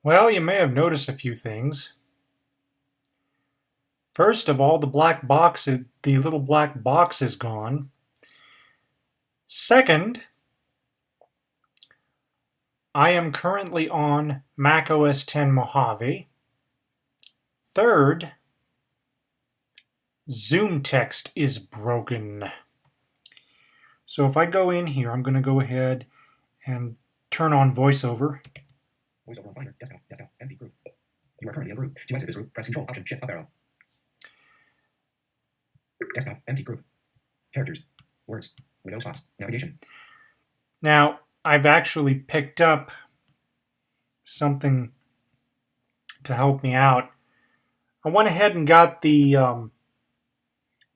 Well, you may have noticed a few things. First of all, the little black box is gone. Second, I am currently on Mac OS X Mojave. Third, ZoomText is broken. So if I go in here, I'm going to go ahead and turn on VoiceOver. VoiceOver on Finder, desktop, empty group. You are currently in group. To exit this group, press Control, Option, Shift, up arrow. Desktop, empty group. Characters, words, window spots, navigation. Now, I've actually picked up something to help me out. I went ahead and got the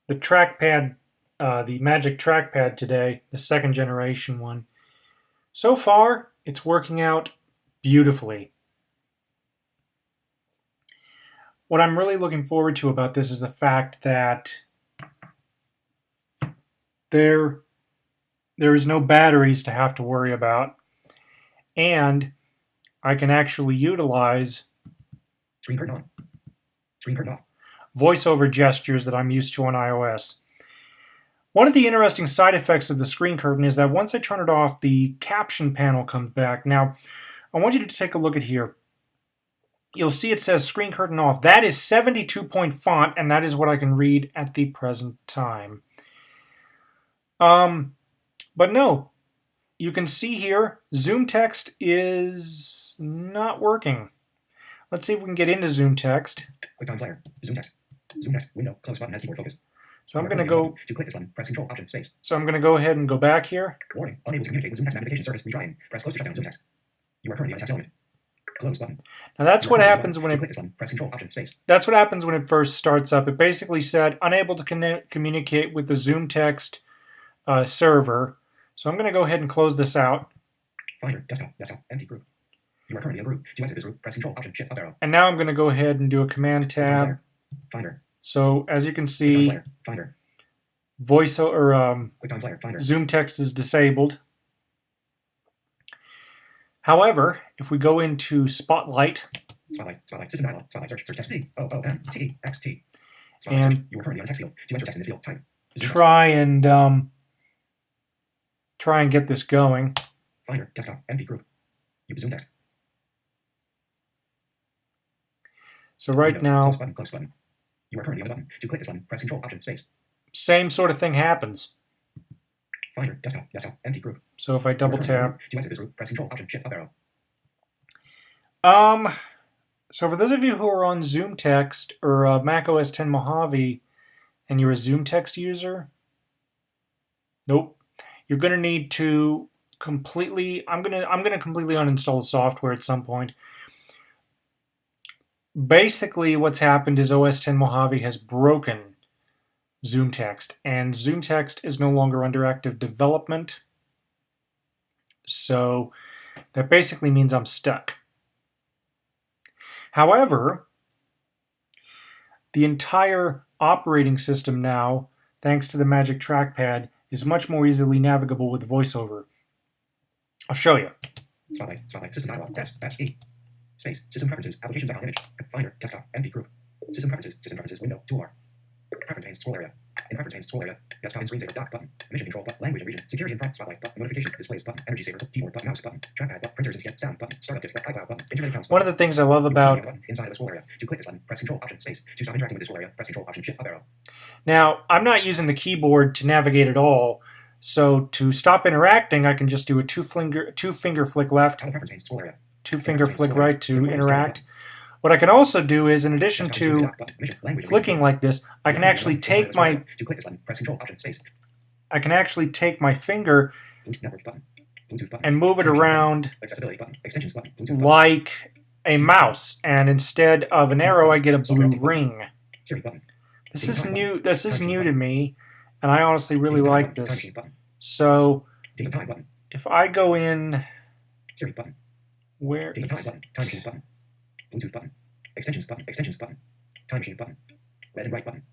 trackpad, the Magic Trackpad today, the second generation one. So far, it's working out beautifully. What I'm really looking forward to about this is the fact that there is no batteries to have to worry about, and I can actually utilize Screen curtain on. Screen curtain off. VoiceOver gestures that I'm used to on iOS. One of the interesting side effects of the screen curtain is that once I turn it off, the caption panel comes back. Now, I want you to take a look at here. You'll see it says screen curtain off. That is 72-point font, and that is what I can read at the present time. But no, you can see here, ZoomText is not working. Let's see if we can get into ZoomText. QuickTime Player, ZoomText. ZoomText, window, close button as keyboard focus. So I'm going to go. To click this button, press Control, Option, Space. So I'm going to go ahead and go back here. Warning, unable to communicate with ZoomText Notification Service. Retrying. Press close to shut down ZoomText. You are currently on a text element. Close button. Now that's what happens when it. Click this button, press Control, Option, Space. That's what happens when it first starts up. It basically said unable to communicate with the ZoomText server. So I'm going to go ahead and close this out. Finder, desktop, empty group. You are currently in group. To exit this group, press Control, Option, Shift, up arrow. And now I'm going to go ahead and do a Command tab. Finder. So as you can see, Finder. QuickTime Player, Finder. ZoomText is disabled. However, if we go into Spotlight, System dialog, Spotlight, search text C, O-O-M-T-X-T. And you are currently on a text field. To enter text in this field, type. try and get this going. Finder, desktop, empty group. Use ZoomText. So right now, close button. You are currently on the button. To click this button, press Control, Option, Space. Same sort of thing happens. Finder, desktop, empty group. So if I double tap. To exit this group, press Control, Option, Shift, up arrow. So for those of you who are on ZoomText or Mac OS X Mojave, and you're a ZoomText user, nope. You're going to need to completely. I'm gonna completely uninstall the software at some point. Basically, what's happened is OS X Mojave has broken ZoomText, and ZoomText is no longer under active development. So that basically means I'm stuck. However, the entire operating system now, thanks to the Magic Trackpad, is much more easily navigable with VoiceOver. I'll show you. Spotlight, System dialog, S-E. Space, System Preferences, Applications icon image, Finder, desktop, empty group. System Preferences, window, toolbar. Preference panes, scroll area. In Preference panes, scroll area. Desktop and screensaver, dock button. Mission control button, language and region. Security and prompt, spotlight button. Notification, displays button. Energy saver, keyboard button, mouse button. Trackpad button, printers and scan, sound button. Startup disk, iCloud button. Internet accounts. One of the things I love about inside of the scroll area. To click this button, press Control, Option, Space. To stop interacting with this scroll area, press Control, Option, Shift, up arrow. Now, I'm not using the keyboard to navigate at all. So to stop interacting, I can just do a two finger flick left, two finger flick right to interact. What I can also do is, in addition to flicking like this, I can actually take my finger and move it around like a mouse, and instead of an arrow, I get a blue ring. This is new. This is new to me, and I honestly really like this. So if I go in, where Bluetooth button, extensions button, time machine button, red and right button.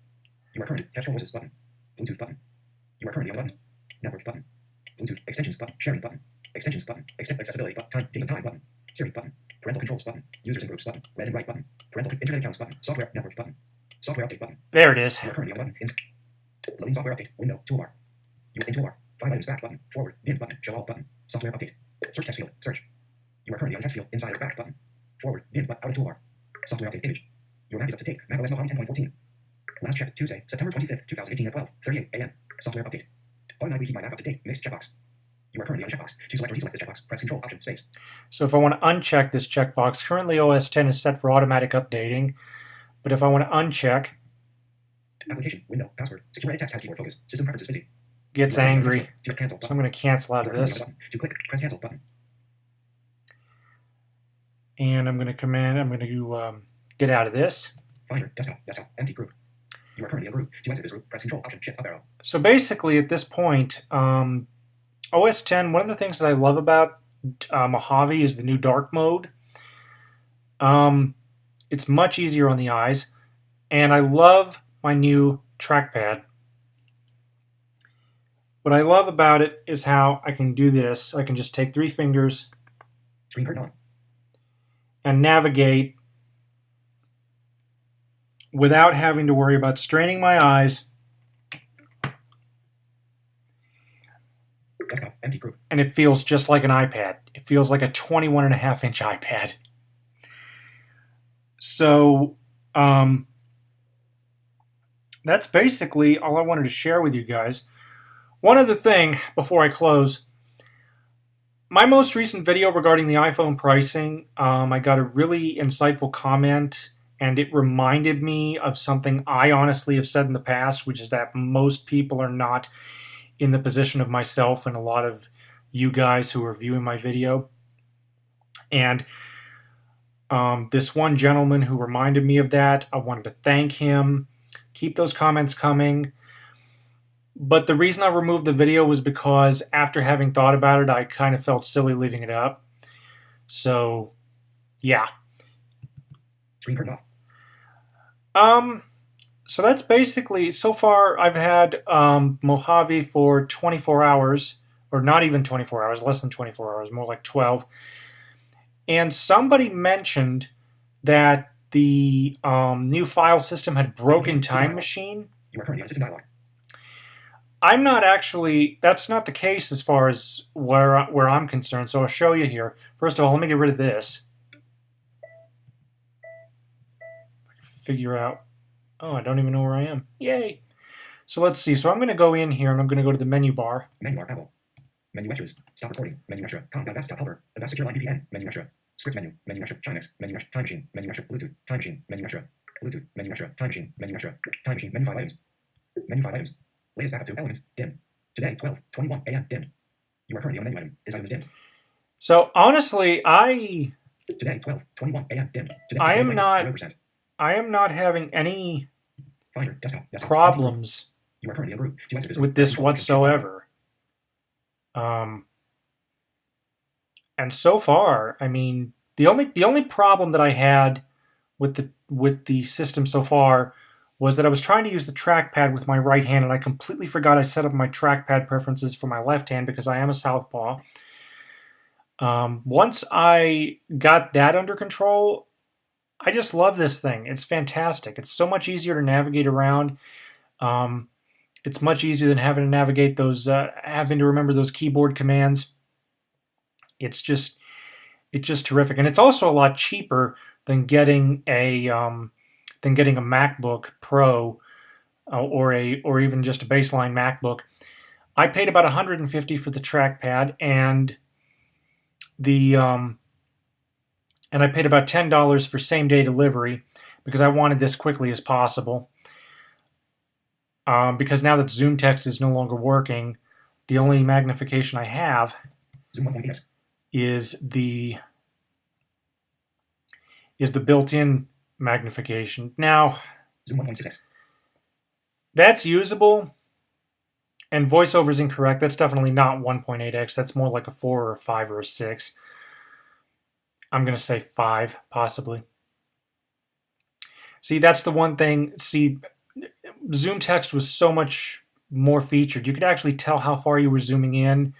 You are currently capture voices button, Bluetooth button. You are currently on the button, network button, Bluetooth extensions button, sharing button, extensions button, accessibility button, time button, Siri button, Parental controls button. Users and groups button. Read and write button. Parental internet accounts button. Software network button. Software update button. There it is. You are currently on a button. Loading software update. Window. Toolbar. You are in toolbar. 5 items back button. Forward. Dim button. Show all button. Software update. Search text field. Search. You are currently on text field. Inside or back button. Forward. Dim button. Out of toolbar. Software update image. Your Mac is up to date. Mac OS Mojave 10.14. Last check. Tuesday, September 25th, 2018 at 12:38 a.m. Software update. Automatically keep my Mac up to date. Mixed checkbox. You are currently on checkbox. To select or deselect this checkbox, press Control Option Space. So if I want to uncheck this checkbox, currently OS 10 is set for automatic updating. But if I want to uncheck, application window password secure edit text has keyboard focus system preferences busy. Gets angry. To cancel. So I'm going to cancel out of this. To click press cancel button. And I'm going to get out of this. Finder desktop empty group. You are currently in group. To exit this group, press Control Option Shift up arrow. So basically, at this point, OS 10. One of the things that I love about Mojave is the new dark mode. It's much easier on the eyes, and I love my new trackpad. What I love about it is how I can do this. I can just take 3 fingers Screen curtain on. and navigate without having to worry about straining my eyes. Desktop empty group. And it feels just like an iPad. It feels like a 21.5-inch iPad. So that's basically all I wanted to share with you guys. One other thing before I close. My most recent video regarding the iPhone pricing, I got a really insightful comment, and it reminded me of something I honestly have said in the past, which is that most people are not in the position of myself and a lot of you guys who are viewing my video. And this one gentleman who reminded me of that, I wanted to thank him. Keep those comments coming. But the reason I removed the video was because after having thought about it, I kind of felt silly leaving it up. So, yeah. Screen curtain off. So that's basically, so far I've had Mojave for 24 hours, or not even 24 hours, less than 24 hours, more like 12. And somebody mentioned that the new file system had broken Time Machine. You are currently on system dialog. I'm not actually, that's not the case as far as where I'm concerned, so I'll show you here. First of all, let me get rid of this. Figure out, oh, I don't even know where I am. Yay! So let's see, so I'm going to go in here and I'm going to go to the menu bar. Menu bar, Apple. Menu extras. Stop recording. Menu extra. Desktop helper. Advanced secure line VPN. Menu extra. Script menu. Menu extra. Chimex. Menu extra. Time machine. Menu extra. Bluetooth. Time machine. Menu extra. Bluetooth. Menu extra. Time machine. Menu extra. Time machine. Menu 5 items. Menu 5 items. Latest app to elements. Dim. Today, 12:21 a.m. Dim. You are currently on a menu item. This item is dim. So honestly, Today, 12:21 a.m. Dim. Today, I am not 0%. I am not having any Finder. Desktop. problems You are currently in group. To exit with this whatsoever. And so far, I mean, the only problem that I had with the system so far was that I was trying to use the trackpad with my right hand, and I completely forgot I set up my trackpad preferences for my left hand because I am a southpaw. Once I got that under control, I just love this thing. It's fantastic. It's so much easier to navigate around. It's much easier than having to navigate those, having to remember those keyboard commands. It's just terrific, and it's also a lot cheaper than getting a MacBook Pro or even just a baseline MacBook. I paid about $150 for the trackpad, and I paid about $10 for same-day delivery because I wanted this quickly as possible. Because now that ZoomText is no longer working, the only magnification I have is the built-in magnification. Now, that's usable, and VoiceOver is incorrect. That's definitely not 1.8x. That's more like a 4 or a 5 or a 6. I'm going to say 5, possibly. See, that's the one thing. See, ZoomText was so much more featured. You could actually tell how far you were zooming in.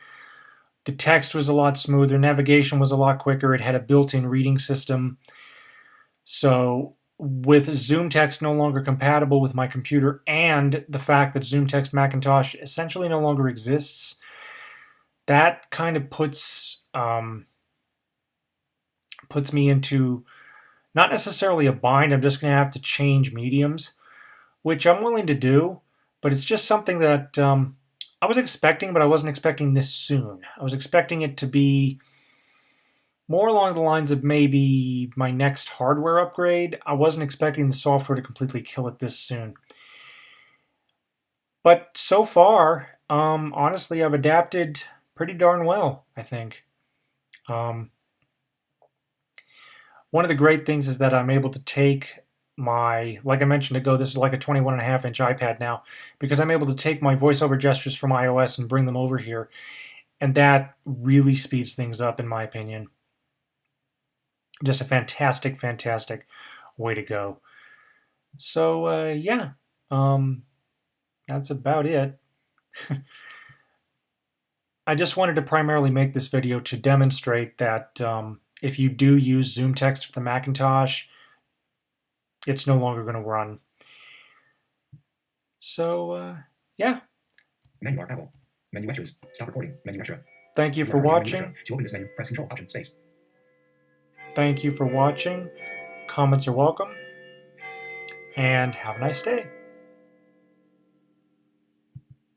The text was a lot smoother. Navigation was a lot quicker. It had a built-in reading system. So with ZoomText no longer compatible with my computer and the fact that ZoomText Macintosh essentially no longer exists, that kind of puts me into not necessarily a bind. I'm just going to have to change mediums, which I'm willing to do, but it's just something that I was expecting, but I wasn't expecting this soon. I was expecting it to be more along the lines of maybe my next hardware upgrade. I wasn't expecting the software to completely kill it this soon. But so far, honestly, I've adapted pretty darn well, I think. One of the great things is that I'm able to take my, like I mentioned ago, this is like a 21.5-inch iPad now, because I'm able to take my voiceover gestures from iOS and bring them over here. And that really speeds things up, in my opinion. Just a fantastic, fantastic way to go. So, yeah, that's about it. I just wanted to primarily make this video to demonstrate that if you do use ZoomText for the Macintosh, it's no longer going to run. So, yeah. Menu bar Apple. Menu extras. Stop recording. Menu extra. Thank you for watching. To open this menu, press Control Option Space. Thank you for watching. Comments are welcome. And have a nice day.